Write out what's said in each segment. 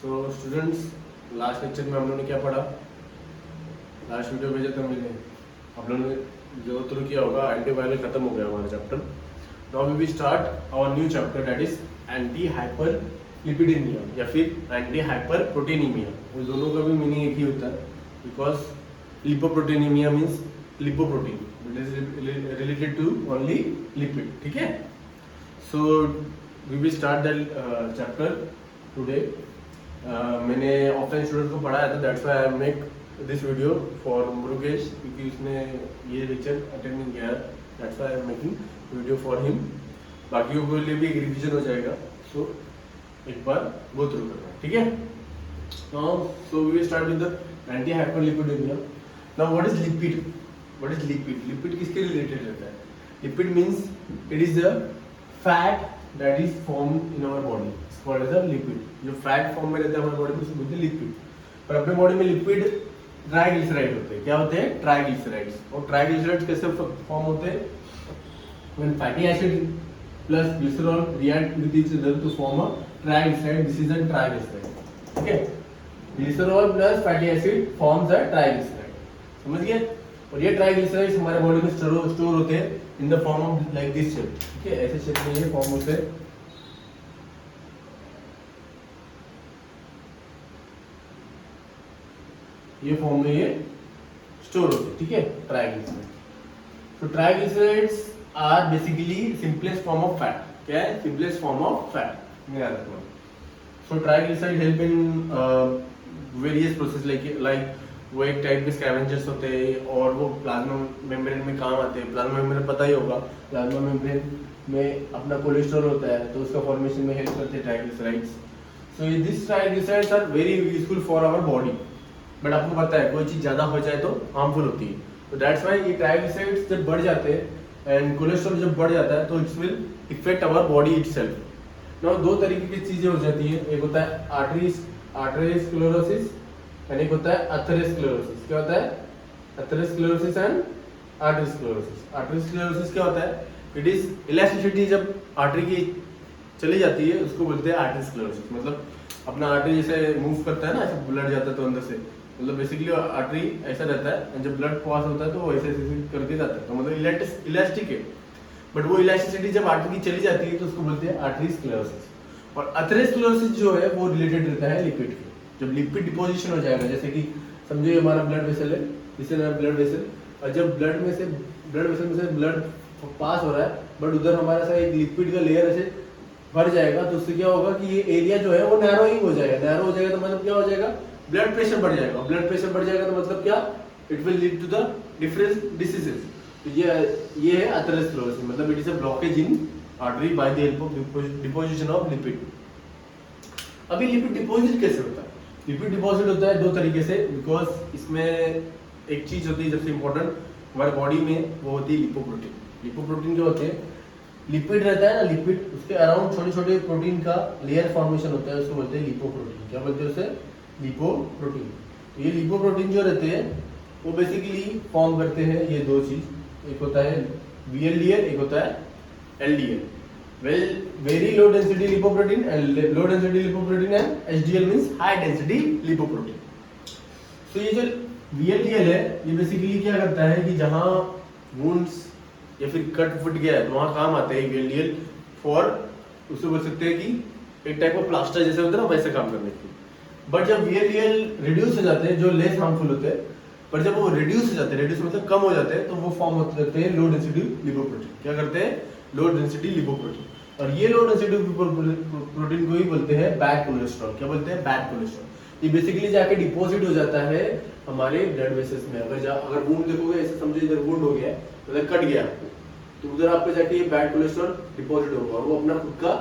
So students, last lecture में हम लोगों ने क्या पढ़ा? लास्ट वीडियो भेजा था मैंने, आप लोगों ने जो थ्रू किया होगा एंटीवायरल खत्म हो गया हमारा chapter. Now we will start our new chapter that is anti hyperlipidemia या फिर एंटी हाइपर प्रोटीनीमिया। उन दोनों का भी मीनिंग एक ही होता है, because lipoproteinemia means lipoprotein, it is related to only lipid. ठीक है, so we will start that chapter today. मैंने ऑफलाइन स्टूडेंट को पढ़ाया था, that's why I make this video for Murugesh, क्योंकि उसने ये लेक्चर अटेंड नहीं किया, that's why I am making video for him. बाकियों के लिए भी एक रिवीजन हो जाएगा, सो एक बार गो थ्रू करना है। ठीक है, so we will start with the anti hyperlipidemia. Now what is lipid? What is lipid? Lipid किसके रिलेटेड रहता है? Lipid means it is the fat that is formed in our body, it's called as a lipid. जो fat form में रहता है हमारी body में उसको बोलते हैं लिपिड। पर अपने बॉडी में लिपिड ट्राइग्लिसराइड होते हैं। क्या होते हैं? ट्राइग्लिसराइड्स। और ट्राइग्लिसराइड्स कैसे फॉर्म होते हैं? When fatty acid plus glycerol react with each other to form a triglyceride, this is a triglyceride. ठीक है, glycerol plus fatty acid forms a triglyceride. समझ गए? और ये ट्राइग्लिसराइड्स हमारे बॉडी में स्टोर होते हैं in the form of like this shape. ठीक है, ऐसे शेप में ये फॉर्म होते हैं। ये फॉर्म में ये स्टोर होते हैं। ठीक है, ट्राइग्लिसराइड। तो triglycerides are basically simplest form of fat. क्या है? सिंपलेस्ट फॉर्म ऑफ फैट, याद रखना। So triglyceride help in various process, like वो एक टाइप के स्कैवेंजर्स होते हैं और वो प्लाज्मा मेम्ब्रेन में काम आते हैं। प्लाज्मा मेम्ब्रेन पता ही होगा, प्लाज्मा मेम्ब्रेन में अपना कोलेस्ट्रॉल होता है, तो उसका फॉर्मेशन में हेल्प करते हैं triglycerides. So this triglycerides are very useful for our body. But आपको पता है कोई चीज ज्यादा हो जाए तो हार्मफुल होती है, तो दैट्स व्हाई ये ट्राइग्लिसराइड्स जब बढ़ जाते हैं एंड कोलेस्ट्रॉल जब बढ़ जाता है तो it's will effect our body itself. Now दो तरीके की चीजें हो जाती है, एक होता है आर्टेरियोस्क्लेरोसिस एंड एक होता है अथेरोस्क्लेरोसिस। क्या होता है? Atherosclerosis and arteriosclerosis. आर्टेरियोस्क्लेरोसिस क्या होता है? इट इज इलास्टिसिटी जब आर्टरी की चली जाती है उसको बोलते हैं आर्टेरियोस्क्लेरोसिस। मतलब अपना आर्टरी जैसे मूव करता है ना, ऐसे ब्लड जाता है तो अंदर से, मतलब बेसिकली आर्टरी ऐसा रहता है एंड जब ब्लड पास होता है तो वो ऐसे ऐसे करके जाता है, तो मतलब इलास्टिक है। बट वो इलास्टिसिटी जब आर्टरी की चली जाती है तो उसको बोलते हैं आर्टेरियोस्क्लेरोसिस। और अथेरोस्क्लेरोसिस जो है वो रिलेटेड रहता है लिपिड के। जब लिपिड डिपोजिशन हो जाएगा, जैसे कि समझो ये हमारा ब्लड वेसल है, इसे ना ब्लड वेसल, और जब ब्लड वेसल में से ब्लड पास हो रहा है बट उधर हमारा सा एक लिपिड का लेयर ऐसे भर जाएगा, तो उससे क्या होगा कि ये एरिया जो है वो नैरोइंग हो जाएगा। नैरो हो जाएगा तो मतलब क्या हो जाएगा? ब्लड प्रेशर बढ़ जाएगा। ब्लड प्रेशर बढ़ जाएगा तो मतलब क्या? It will lead to the different diseases. तो ये है अथेरोस्क्लेरोसिस, मतलब it is a blockage in artery by the help of deposition of lipid. अभी लिपिड डिपॉजिट कैसे होता है? लिपिड डिपॉजिट होता है दो तरीके से, बिकॉज इसमें एक चीज होती है सबसे इंपॉर्टेंट हमारे बॉडी में, वो होती है लिपोप्रोटीन। लिपोप्रोटीन जो होते हैं, लिपिड रहता है ना, लिपिड उसके अराउंड छोटे छोटे प्रोटीन का लेयर फॉर्मेशन होता है, उसको बोलते हैं लिपोप्रोटीन। क्या बोलते हैं उसे? लिपोप्रोटीन। तो ये लिपोप्रोटीन जो रहते हैं वो बेसिकली फॉर्म करते हैं ये दो चीज, एक होता है VLDL, एक होता है LDL। very low density lipoprotein and low density lipoprotein and HDL means high density lipoprotein। so ये जो VLDL है ये बेसिकली क्या करता है कि जहाँ wounds या फिर कट फुट गया है तो वहाँ काम आता है VLDL फॉर, उससे बोल सकते हैं कि एक टाइप ऑफ प्लास्टर जैसे होता है ना, वैसे काम करने के। बट जब VLDL रिड्यूस हो जाते हैं, जो लेस हार्मफुल होते हैं, पर जब वो रिड्यूस हो जाते हैं, रिड्यूस मतलब कम हो जाते हैं, तो वो फॉर्म होते हैं लो डेंसिटी लिपोप्रोटीन। क्या करते हैं? Low density lipoprotein. और ये लो डेंसिटी प्रोटीन को ही बोलते हैं बैड कोलेस्ट्रॉल। क्या बोलते हैं? Bad cholesterol. ये बेसिकली जाके डिपॉजिट हो जाता है हमारे ब्लड वेसल्स में। अगर वुंड देखोगे, ऐसे समझो इधर वुंड हो गया, मतलब कट गया, तो उधर आपको जाके ये बैड कोलेस्ट्रॉल डिपॉजिट होगा और वो अपना खुद का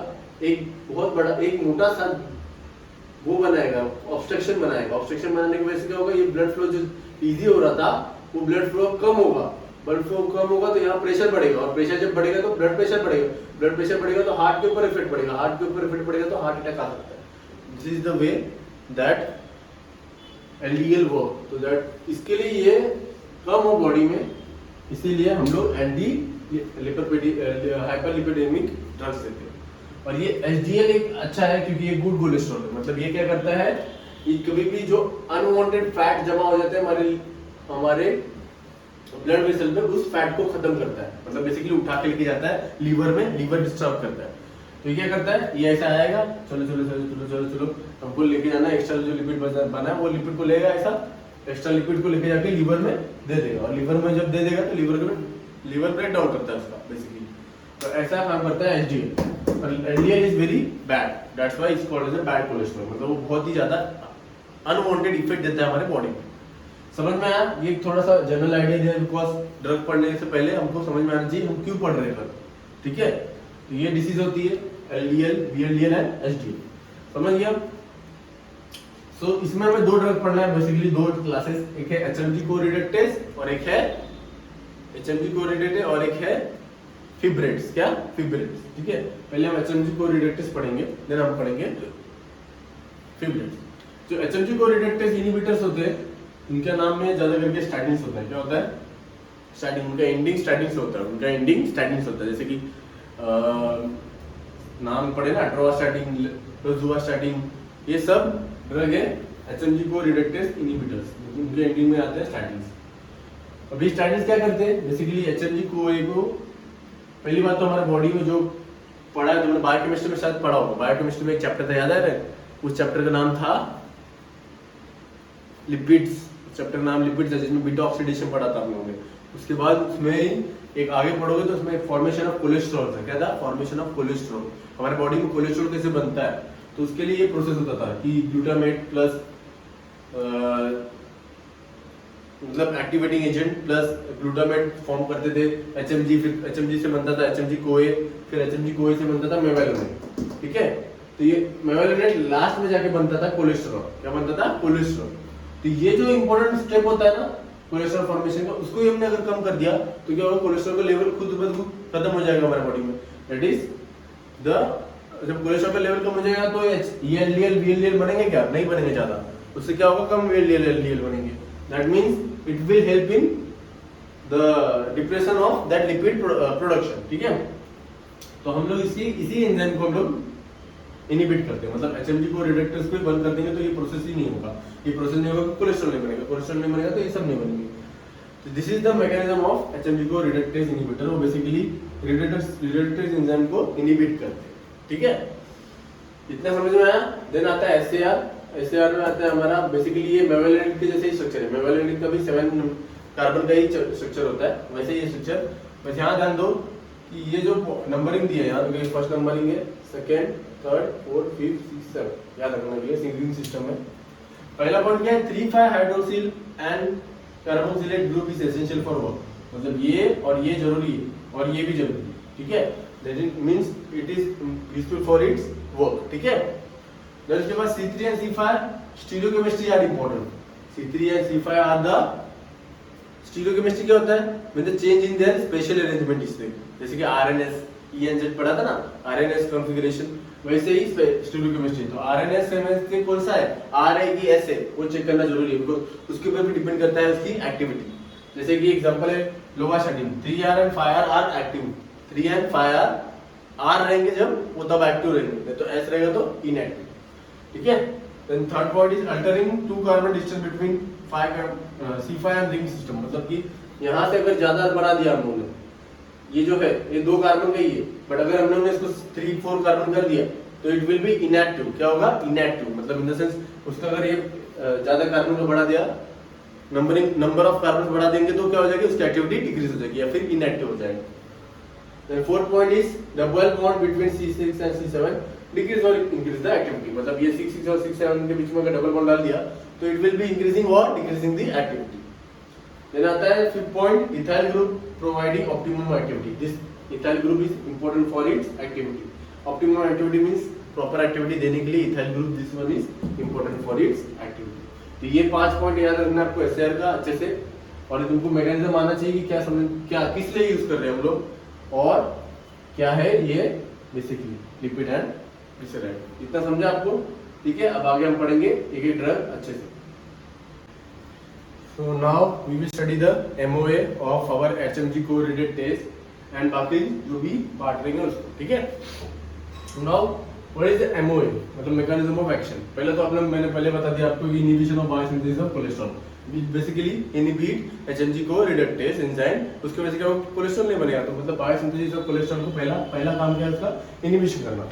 एक बहुत बड़ा एक मोटा सा वो बनाएगा, ऑब्स्ट्रक्शन बनाएगा। ऑब्स्ट्रक्शन बनाने की वजह से क्या होगा? ये ब्लड फ्लो जो इजी हो रहा था वो ब्लड फ्लो कम होगा। ब्लड फ्लो कम होगा तो यहाँ प्रेशर बढ़ेगा, और प्रेशर जब बढ़ेगा तो ब्लड प्रेशर बढ़ेगा। ब्लड प्रेशर बढ़ेगा तो हार्ट के ऊपर इफेक्ट पड़ेगा, हार्ट के ऊपर इफेक्ट पड़ेगा तो हार्ट अटैक आ सकता है। This is the way that LDL work. तो दैट इसके लिए ये कम हो बॉडी में, इसीलिए हम लोग एंटी हाइपरलिपिडेमिक ड्रग्स देते हैं। और ये HDL एक अच्छा है क्योंकि ये गुड कोलेस्ट्रॉल है, मतलब ये क्या करता है, ये कभी भी जो अनवांटेड फैट जमा हो जाते हैं हमारे ब्लड वेसल में, उस फैट को खत्म करता है, मतलब बेसिकली उठा के लेके जाता है लीवर में, लीवर डिस्टर्ब करता है। तो ये क्या करता है, ये ऐसा आएगा, चलो चलो चलो चलो चलो चलो हमको लेके जाना है, एक्स्ट्रा जो लिपिड बना है वो लिपिड को लेगा, ऐसा एक्स्ट्रा लिपिड को लेके जाके लीवर में दे देगा, और लीवर में जब दे देगा तो लीवर ब्रेक डाउन करता है उसका बेसिकली। तो ऐसा काम करता है HDL। और LDL is very bad, that's why it's called as a bad cholesterol, मतलब वो बहुत ही ज्यादा अनवांटेड इफेक्ट देता है हमारे बॉडी में। समझ में आया? ये थोड़ा सा जनरल आइडिया दिया, बिकॉज ड्रग पढ़ने से पहले हमको समझ में आना चाहिए हम क्यों पढ़ रहे हैं ड्रग, ठीक है। तो ये डिसीज होती है LDL, VLDL एंड HDL, समझ गया। सो इसमें हमें दो ड्रग पढ़ना है, बेसिकली दो क्लासेस, एक है HMG कोरिडेक्टेस और एक है HMG कोरिडेक्टेस और एक है फिब्रेट्स, क्या फिब्रेट्स, ठीक है। पहले हम HMG कोरिडेक्टेस पढ़ेंगे, देन हम पढ़ेंगे फिब्रेट्स। जो HMG कोरिडेक्टेस इनहिबिटर्स होते हैं, इनका नाम में ज्यादा करके स्टैटिन्स होता है। क्या होता है? स्टैटिन, उनका एंडिंग स्टैटिन्स होता है, उनका एंडिंग स्टैटिन्स होता है, जैसे कि नाम पढ़े ना, अट्रोवास्टैटिन, रोजुवास्टैटिन, ये सब ड्रग है HMG कोरिडेक्टेस इनहिबिटर्स, उनके एंडिंग में आते हैं स्टैटिन्स। अभी स्टैटिन्स क्या करते हैं, बेसिकली HMG को पहली बात तो हमारे बॉडी में जो पढ़ा है, तुमने बायोकेमिस्ट्री में शायद पढ़ा होगा, बायोकेमिस्ट्री में एक चैप्टर था, याद है? उस चैप्टर का नाम था लिपिड्स, चैप्टर नाम लिपिड्स है, जिसमें बीटा ऑक्सीडेशन पढ़ा था हम लोगों ने। उसके बाद उसमें एक आगे पढ़ोगे तो उसमें फॉर्मेशन ऑफ कोलेस्ट्रॉल था, क्या था? फॉर्मेशन ऑफ कोलेस्ट्रॉल, हमारे बॉडी में कोलेस्ट्रॉल कैसे बनता है, तो उसके लिए ये प्रोसेस होता था कि ग्लूटामेट प्लस मतलब activating agent plus glutamate form करते थे HMG, फिर HMG से बनता था HMG कोए, फिर HMG कोए से बनता था मेवालोनेट, ठीक है। तो ये मेवालोनेट लास्ट में जाके बनता था कोलेस्ट्रॉल, क्या बनता था? कोलेस्ट्रॉल। तो ये जो इंपॉर्टेंट स्टेप होता है ना कोलेस्ट्रॉल फॉर्मेशन का, उसको ही हमने अगर कम कर दिया तो क्या होगा, कोलेस्ट्रॉल का लेवल खुद ब खुद खत्म हो जाएगा हमारे बॉडी में। दैट इज जब कोलेस्ट्रॉल का लेवल कम हो जाएगा तो ये LDL VLDL बनेंगे क्या? नहीं बनेंगे ज्यादा, उससे क्या होगा, कम VLDL LDL बनेंगे। That means it will help in the depression of that lipid production, ठीक है। तो हम लोग इसी एंजाइम को हम लोग इनहिबिट करते हैं, मतलब HMG को रिडक्टर्स को बंद कर देंगे तो ये प्रोसेस ही नहीं होगा, ये प्रोसेस नहीं होगा, कोलेस्ट्रॉल नहीं बनेगा, कोलेस्ट्रॉल नहीं बनेगा तो ये सब नहीं बनेंगे। तो this is the mechanism of HMG को रिडक्टेज इनहिबिटर, वो बेसिकली रिडक्टेज एंजाइम को इनहिबिट करते हैं, ठीक है। इतना समझ में आया? देन आता है SAR में आता है हमारा, बेसिकली ये मेवालोनेट के जैसे ही स्ट्रक्चर है, मेवालोनेट का भी 7 कार्बन का ही स्ट्रक्चर होता है, वैसे ही स्ट्रक्चर। बस यहाँ ध्यान दो कि ये जो नंबरिंग दी है, यहाँ पे फर्स्ट नंबरिंग है, second, third, fourth, fifth, sixth, seven, याद रखना चाहिए, सिंगलिंग सिस्टम है। पहला पॉइंट क्या है, 3,5 hydroxyl and carboxylate group is essential for work, मतलब ये और ये जरूरी है और ये भी जरूरी है, ठीक है। That is means it is useful for its work, ठीक है। देन उसके बाद C3 and C5 stereochemistry are important. C3 and C5 are the stereochemistry, क्या होता है, with the change in their special arrangement इसमें, जैसे कि RNS ENZ पढ़ा था ना, RNS कॉन्फ़िगरेशन, वैसे ही स्टीरियोकेमिस्ट्री। तो RNS केमिस्ट्री कौन सा है, R है कि S है, वो चेक करना जरूरी है, बिकॉज़ उसके ऊपर भी डिपेंड करता है उसकी एक्टिविटी। जैसे कि एग्जांपल है lovastatin, 3R and 5R are active, 3 and 5R R रहेंगे जब वो तब एक्टिव रहेंगे, तो S रहेगा तो इनएक्टिव, ठीक है। Then third point is altering 2 carbon distance between C5 and ring system, मतलब कि यहाँ से अगर ज्यादा बना दिया हम लोगों ने, ये जो है ये 2 कार्बन का ही है, बट अगर हमने इसको 3-4 कार्बन कर दिया तो इट विल बी इनएक्टिव, क्या होगा, इनएक्टिव, मतलब इन द सेंस उसका अगर ये ज्यादा कार्बन को बढ़ा दिया, नंबर ऑफ कार्बन बढ़ा देंगे तो क्या हो जाएगी, उसकी एक्टिविटी डिक्रीज हो जाएगी या फिर इनएक्टिव हो जाएगा। Then fourth point is double bond between C6 and C7 decrease और इंक्रीज द एक्टिविटी, मतलब ये 6 और 6-7 के बीच में अगर डबल बॉन्ड डाल दिया तो इट विल बी इंक्रीजिंग और डिक्रीजिंग द एक्टिविटी। देन आता है fifth point, ethyl group providing optimum activity, this ethyl group is important for its activity. Optimum activity means proper activity देने के लिए ethyl group, this one is important for its activity. तो ये 5 point याद रखना आपको SAR का अच्छे से, और तुमको मैकेनिज्म आना चाहिए कि क्या समझ, क्या किस लिए यूज कर रहे हैं हम लोग और क्या है ये बेसिकली लिपिड एंड ग्लिसराइड, इतना समझा आपको, ठीक है। अब आगे हम पढ़ेंगे एक एक ड्रग अच्छे से। So now we will study the MOA of our HMG co-reacted test and बाकी जो भी पार्ट रहेंगे उसको, ठीक है। नाउ व्हाट इज एमओए, मतलब मैकेनिज्म ऑफ एक्शन। पहले तो मैंने पहले बता दिया आपको कि inhibition of biosynthesis of cholesterol, basically inhibit HMG CoA reductase enzyme, उसके वजह से क्या कोलेस्ट्रॉल नहीं बनेगा। तो मतलब बायोसिंथेसिस ऑफ कोलेस्ट्रॉल को पहला काम क्या है उसका, इनहिबिशन करना।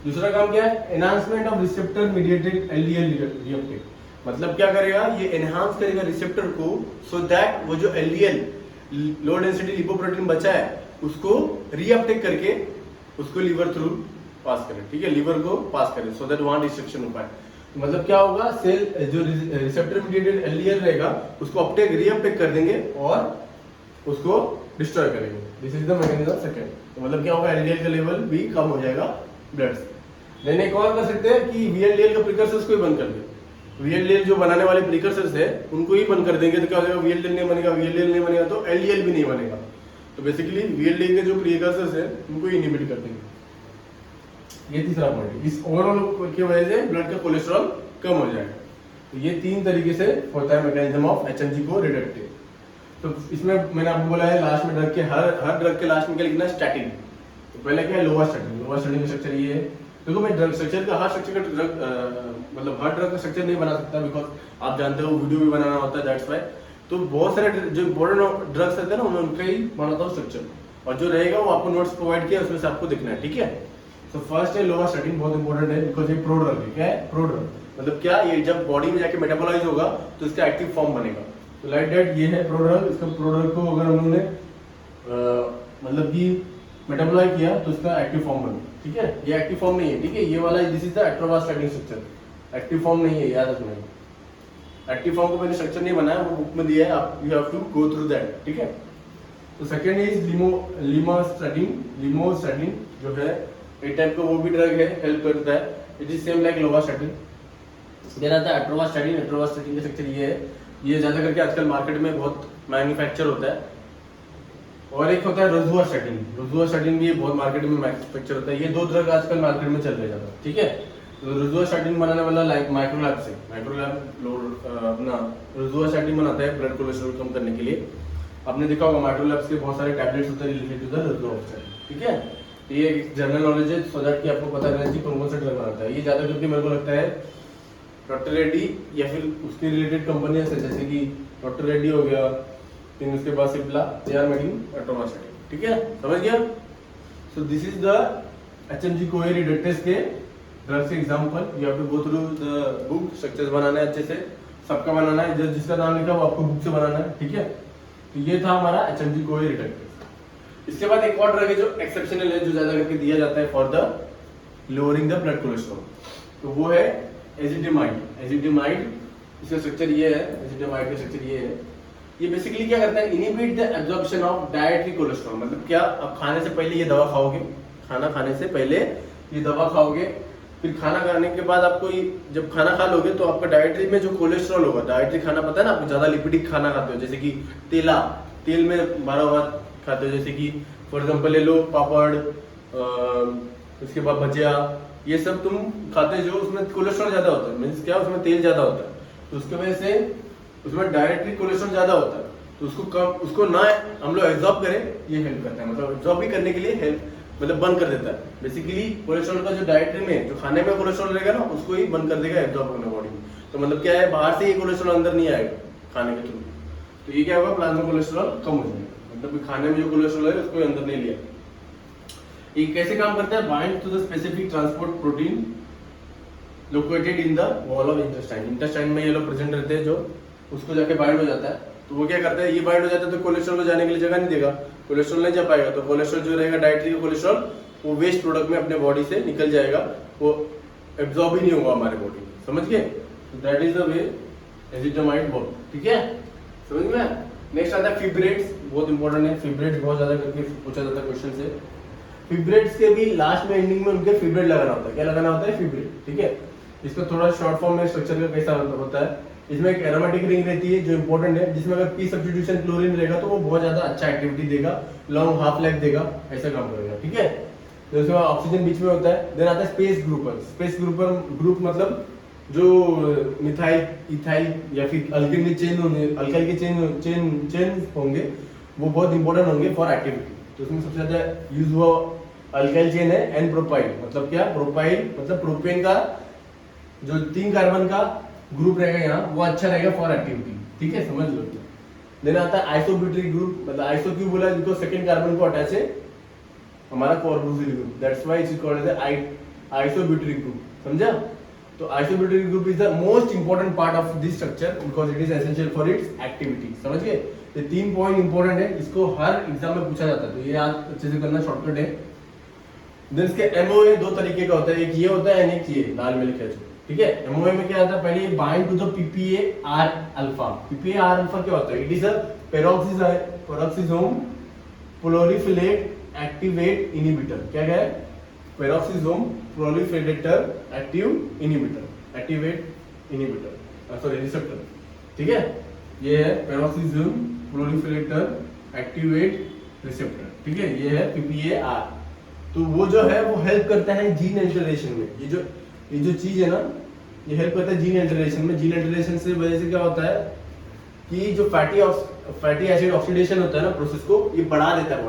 दूसरा काम क्या है, enhancement of receptor mediated LDL reuptake, मतलब क्या करेगा ये एनहांस करेगा रिसेप्टर को, सो दैट वो जो एलडीएल लो डेंसिटी लिपोप्रोटीन बचा है उसको रीअपटेक करके उसको लीवर थ्रू पास करें, ठीक है, लीवर को पास करें, सो दैट वहां डिस्ट्रक्शन हो पाए। मतलब क्या होगा, सेल जो रिसेप्टर मीडिएटेड एलडीएल रहेगा उसको अपटेक रीअपटेक कर देंगे और उसको डिस्ट्रॉय करेंगे। This is the mechanism second. तो मतलब क्या होगा, एलडीएल का लेवल भी कम हो जाएगा ब्लड से। देन एक और कर सकते हैं कि वीएलडीएल के प्रिकर्सर्स को ही बंद कर दें। वीएलडीएल जो बनाने वाले प्रिकर्सर्स है उनको ही बंद कर देंगे तो क्या हो जाएगा, वीएलडीएल नहीं बनेगा, वीएलडीएल नहीं बनेगा तो एलडीएल भी नहीं बनेगा। तो बेसिकली वीएलडीएल के जो प्रिकर्सर्स है उनको ही इनहिबिट कर देंगे। ये तीसरा पॉइंट है। इस ओवरऑल की वजह से ब्लड का कोलेस्ट्रॉल कम हो जाएगा। तो ये 3 तरीके से होता है mechanism of HMG CoA reductase. तो इसमें मैंने आपको बोला है लास्ट में ड्रग के हर ड्रग के लास्ट में क्या लिखना है, स्टैटिन। तो पहले क्या है, लोअर स्टैटिन। लोअर स्टैटिन का स्ट्रक्चर ये है। देखो मैं ड्रग स्ट्रक्चर का हर स्ट्रक्चर का ड्रग मतलब हर ड्रग का स्ट्रक्चर नहीं बना सकता, बिकॉज आप जानते हो वीडियो भी बनाना होता है, दैट्स व्हाई। तो बहुत सारे जो इंपॉर्टेंट ड्रग्स रहते हैं ना उनका ही बनाता हूँ स्ट्रक्चर, और जो रहेगा वो आपको नोट्स प्रोवाइड किया उसमें से आपको देखना है, ठीक है। तो फर्स्ट है लोअर स्टैटिन, बहुत इंपॉर्टेंट है बिकॉज ये प्रोड्रग है। क्या है, प्रोड्रग मतलब क्या, ये जब बॉडी में जाके मेटाबोलाइज होगा तो इसका एक्टिव फॉर्म बनेगा। तो लाइक दैट ये है प्रोड्रग। इसका प्रोड्रग को अगर हम लोगों ने मतलब कि मेटाबोलाइज किया तो इसका एक्टिव फॉर्म बने, ठीक है। ये एक्टिव फॉर्म नहीं है, ठीक है, ये वाला this is the atorvastatin structure. Active form नहीं है, याद रखना। एक्टिव फॉर्म को मैंने स्ट्रक्चर नहीं बनाया, वो बुक में दिया है, आप you have to go through that, ठीक है। तो सेकंड इज लिमोस्टैटिन जो है एक टाइप का वो भी ड्रग है, हेल्प करता है। It is same like lovastatin. Then आता है एट्रोवास्टैटिन। एट्रोवास्टैटिन का स्ट्रक्चर ये है, ये ज्यादा करके आजकल मार्केट में बहुत मैन्युफैक्चर होता है। और एक होता है रोजुआस्टैटिन। रोजुआस्टैटिन भी बहुत मार्केट में मैन्युफैक्चर होता है। ये 2 ड्रग आजकल मार्केट में चल रहे हैं, ठीक है। तो रोजुआस्टैटिन बनाने वाला लाइक माइक्रोलैब से, माइक्रोलैब अपना रोजुआस्टैटिन बनाता है ब्लड कोलेस्ट्रॉल कम करने के लिए। आपने देखा होगा माइक्रोलैब्स के बहुत सारे टैबलेट्स होते हैं रिलेटेड टू द रोजुआस्टैटिन, ठीक है। तो ये जनरल नॉलेज है, सो दैट कि आपको पता रहना चाहिए कौन कौन सा ड्रग बनाता है। ये ज्यादा करके मेरे को लगता है डॉक्टर रेड्डी या फिर उसके रिलेटेड कंपनियां है, जैसे कि डॉक्टर रेड्डी हो गया, फिर उसके बाद Cipla, they are making atorvastatin, ठीक है, समझ गया। So this is the HMG CoA reductase के drugs example. You have to go through the book, structures बनाना है अच्छे से, सबका बनाना है, जिसका नाम लिखा वो आपको बुक से बनाना है, ठीक है। तो ये था हमारा एचएमजी को रिडक्टेज। इसके बाद एक और ड्रग है जो एक्सेप्शनल है, जो ज्यादा करके दिया जाता है for the lowering the blood cholesterol, तो वो है एजिडिमाइड। एजिडिमाइड इसका स्ट्रक्चर ये है, एजिडिमाइड का स्ट्रक्चर ये है। ये बेसिकली क्या करता है, inhibit the absorption of dietary cholesterol. मतलब क्या, अब खाने से पहले ये दवा खाओगे, खाना खाने से पहले ये दवा खाओगे, फिर खाना खाने के बाद आपको जब खाना खा लोगे तो आपका डायट्री में जो कोलेस्ट्रॉल होगा, डायट्री खाना पता है ना आपको, ज्यादा लिपिडिक खाना खाते हो, जैसे कि तेल में भरा हुआ खाते हो, जैसे कि फॉर एग्जांपल ले लो पापड़, उसके बाद भजिया, ये सब तुम खाते जो उसमें कोलेस्ट्रॉल ज्यादा होता है, मीन्स क्या उसमें तेल ज्यादा होता है, तो उसके वजह से उसमें डायरेक्टली कोलेस्ट्रॉल ज्यादा होता है। तो उसको ना हम लोग एब्जॉर्ब करें, ये हेल्प करता है, मतलब एब्जॉर्ब भी करने के लिए हेल्प, मतलब बंद कर देता है। बेसिकली कोलेस्ट्रॉल का जो डायट्री में जो खाने में कोलेस्ट्रॉल रहेगा ना उसको ही बंद कर देगा एब्जॉर्ब करना बॉडी में। तो मतलब क्या है, बाहर से ये कोलेस्ट्रॉल अंदर नहीं आएगा खाने के थ्रू, तो ये क्या होगा, प्लाज्मा कोलेस्ट्रॉल कम हो जाएगा, मतलब खाने में जो कोलेस्ट्रॉल है उसको अंदर नहीं लिया। ये कैसे काम करता है, bind to the specific transport protein located in the wall of intestine. Intestine में ये लोग प्रेजेंट रहते हैं, जो उसको जाके बाइंड हो जाता है। तो वो क्या करता है, ये बाइंड हो जाता है तो कोलेस्ट्रॉल को जाने के लिए जगह नहीं देगा, कोलेस्ट्रॉल नहीं जा पाएगा, तो कोलेस्ट्रॉल जो रहेगा डायट्री का कोलेस्ट्रॉल वो वेस्ट प्रोडक्ट में अपने बॉडी से निकल जाएगा, वो एब्जॉर्ब ही नहीं होगा हमारे बॉडी में, समझ गए। That is the way acetamide work, ठीक है, समझ में। नेक्स्ट आता है फिब्रेट्स, बहुत इंपॉर्टेंट है। फिब्रेट्स बहुत ज्यादा करके पूछा जाता है क्वेश्चन से। फिब्रेट्स के भी लास्ट में एंडिंग में उनके फिब्रेट लगाना होता है। क्या लगाना होता है, फिब्रेट, ठीक है। इसका थोड़ा शॉर्ट फॉर्म में स्ट्रक्चर का कैसा होता है, इसमें एक एरोमेटिक रिंग रहती है जो इंपॉर्टेंट है, जिसमें अगर पी सब्स्टिट्यूशन क्लोरीन रहेगा तो वो बहुत ज्यादा अच्छा एक्टिविटी देगा, लॉन्ग हाफ लाइफ देगा, ऐसा काम करेगा, ठीक है। तो इसमें ऑक्सीजन बीच में होता है। देन आता है space grouper. Space grouper group मतलब जो मिथाइल, इथाइल या फिर अल्किल के चेन होंगे, अल्काइल के चेन होंगे, वो बहुत इंपॉर्टेंट होंगे फॉर एक्टिविटी। तो उसमें सबसे ज्यादा यूज हुआ अल्काइल चेन है, एन प्रोपाइल मतलब क्या, प्रोपाइल मतलब प्रोपेन का जो 3 कार्बन का ग्रुप रहेगा यहाँ वो अच्छा रहेगा फॉर एक्टिविटी, ठीक है समझ लो। देन आता है आइसोब्यूटाइल ग्रुप, मतलब आइसो क्यों बोला, बिकॉज सेकंड कार्बन को अटैच है हमारा carboxyl group, that's why it is called as isobutyl group, समझा। तो isobutyl group is the most important part of this structure because it is essential for its activity, समझ गए। ये 3 point important है, इसको हर एग्जाम में पूछा जाता है, तो ये याद अच्छे से करना, शॉर्टकट है। देन इसके एमओए 2 तरीके का होता है, एक ये होता है एक ये लाल में लिखा है, ठीक है। एमओए में क्या आता है, पहले bind to the PPAR alpha. PPAR alpha क्या होता है, it is a peroxisome proliferate activate inhibitor, क्या है, peroxisome proliferator active inhibitor, activate inhibitor, sorry receptor, ठीक है। ये है पेरोक्सिसोम प्रोलिफेरेटर एक्टिवेट रिसेप्टर, ठीक है, ये है पीपीए-आर। तो वो जो है वो हेल्प करता है जीन अल्टरेशन में, ये जो चीज है ना ये हेल्प करता है जीन अल्टरेशन में। जीन अल्टरेशन से वजह से क्या होता है कि जो फैटी एसिड ऑक्सीडेशन होता है ना प्रोसेस को ये बढ़ा देता है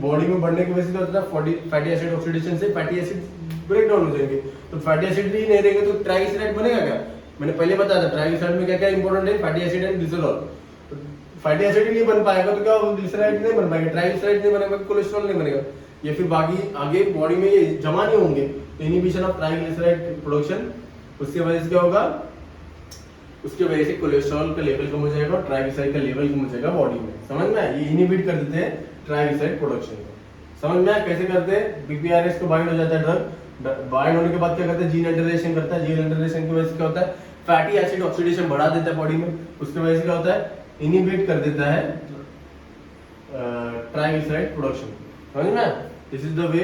बॉडी में बढ़ने की वजह से क्या होता है, फैटी एसिड ऑक्सीडेशन से फैटी एसिड ब्रेक डाउन हो जाएंगे, तो फैटी एसिड ही नहीं रहेंगे तो ट्राइग्लिसराइड बनेगा क्या, मैंने पहले बताया था ट्राइग्लिसराइड में क्या क्या इंपॉर्टेंट है, fatty acid and glycerol. Fatty acid ही नहीं बन पाएगा तो क्या होगा, ग्लिसराइड नहीं बन पाएगा, ट्राइग्लिसराइड नहीं बनेगा, कोलेस्ट्रॉल नहीं बनेगा, ये फिर बाकी आगे बॉडी में ये जमा नहीं होंगे, तो इनहिबिशन ऑफ ट्राइग्लिसराइड प्रोडक्शन, उसकी वजह से क्या होगा, उसकी वजह से कोलेस्ट्रॉल का लेवल कम हो जाएगा और ट्राइग्लिसराइड का लेवल कम हो जाएगा बॉडी में, समझ में आया। ये इनहिबिट कर देते हैं ट्राइग्लिसराइड प्रोडक्शन को, समझ में आया कैसे करते हैं। पीपीआरएस को बाइंड हो जाता है ड्रग, बाइंड होने के बाद क्या करता है, जीन अल्टरेशन करता है, जीन अल्टरेशन की वजह से क्या होता है, फैटी एसिड ऑक्सीडेशन बढ़ा देता है बॉडी में, उसकी वजह से क्या होता है, इनहिबिट कर देता है ट्राइग्लिसराइड प्रोडक्शन, समझ में आया। This is the way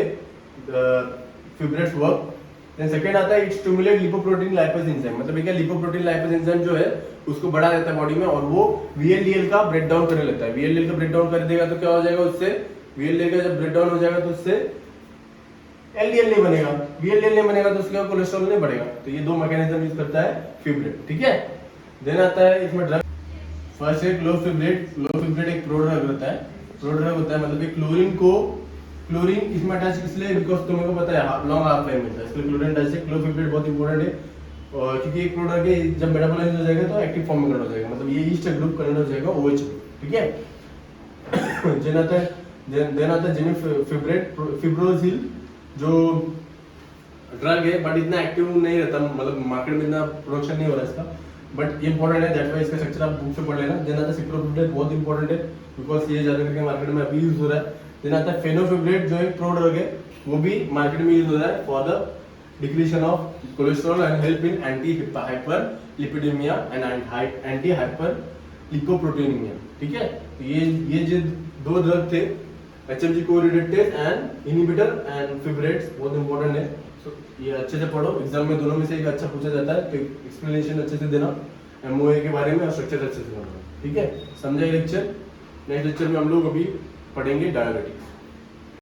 fibrates work. Then second आता है it stimulate lipoprotein lipase enzyme, मतलब ये क्या, लिपोप्रोटीन लाइपेज एंजाइम जो है उसको बढ़ा देता है बॉडी में और वो वीएलडीएल का ब्रेक डाउन करने लगता है। वीएलडीएल का ब्रेक डाउन कर देगा तो क्या हो जाएगा, उससे वीएलडीएल का जब ब्रेक डाउन हो जाएगा तो उससे एलडीएल नहीं बनेगा, वीएलडीएल नहीं बनेगा तो उसका कोलेस्ट्रॉल नहीं बढ़ेगा, तो ये 2 मैकेनिज्म यूज करता है फिब्रेट, ठीक है। देन आता है इसमें ड्रग, फर्स्ट है क्लोफिब्रेट। क्लोफिब्रेट एक प्रोड्रग होता है, प्रोड्रग होता है मतलब कि क्लोरीन इसमें अटैच इसलिए बिकॉज तुम्हें को पता है लॉन्ग हाफ टाइम मिलता है, इसलिए क्लोरीन अटैच है। क्लोफिब्रेट बहुत इंपॉर्टेंट है और क्योंकि एक प्रोडक्ट है जब मेटाबोलाइज हो जाएगा तो एक्टिव फॉर्म में कन्वर्ट हो जाएगा, मतलब ये ईस्ट ग्रुप कन्वर्ट हो जाएगा OH, ठीक है। देन आता है जेमिफिब्रेट, फिब्रोजिल जो ड्रग है बट इतना एक्टिव नहीं रहता, मतलब मार्केट में इतना प्रोडक्शन नहीं हो रहा इसका, बट ये इंपॉर्टेंट है, दैट्स व्हाई इसका स्ट्रक्चर आप बुक से पढ़ लेना। देन आता है सिप्रोफिब्रेट, बहुत इंपॉर्टेंट है बिकॉज ये ज्यादा करके मार्केट में अभी यूज हो रहा है। देन आता है फेनोफिब्रेट जो एक प्रोड्रग है वो भी मार्केट में यूज हो रहा है for the decretion of cholesterol and help in anti hyperlipidemia and anti hyperlipoproteinemia, ठीक है। तो ये जो 2 ड्रग थे HMG correlated and inhibitor and fibrates, बहुत इंपॉर्टेंट है, so ये अच्छे से पढ़ो, एग्जाम में दोनों में से एक अच्छा पूछा जाता है, तो एक्सप्लेनेशन अच्छे से देना एमओए के बारे में और स्ट्रक्चर अच्छे से पढ़ना, ठीक है। समझा ये लेक्चर। नेक्स्ट लेक्चर में हम लोग अभी पढ़ेंगे डायबिटिक्स।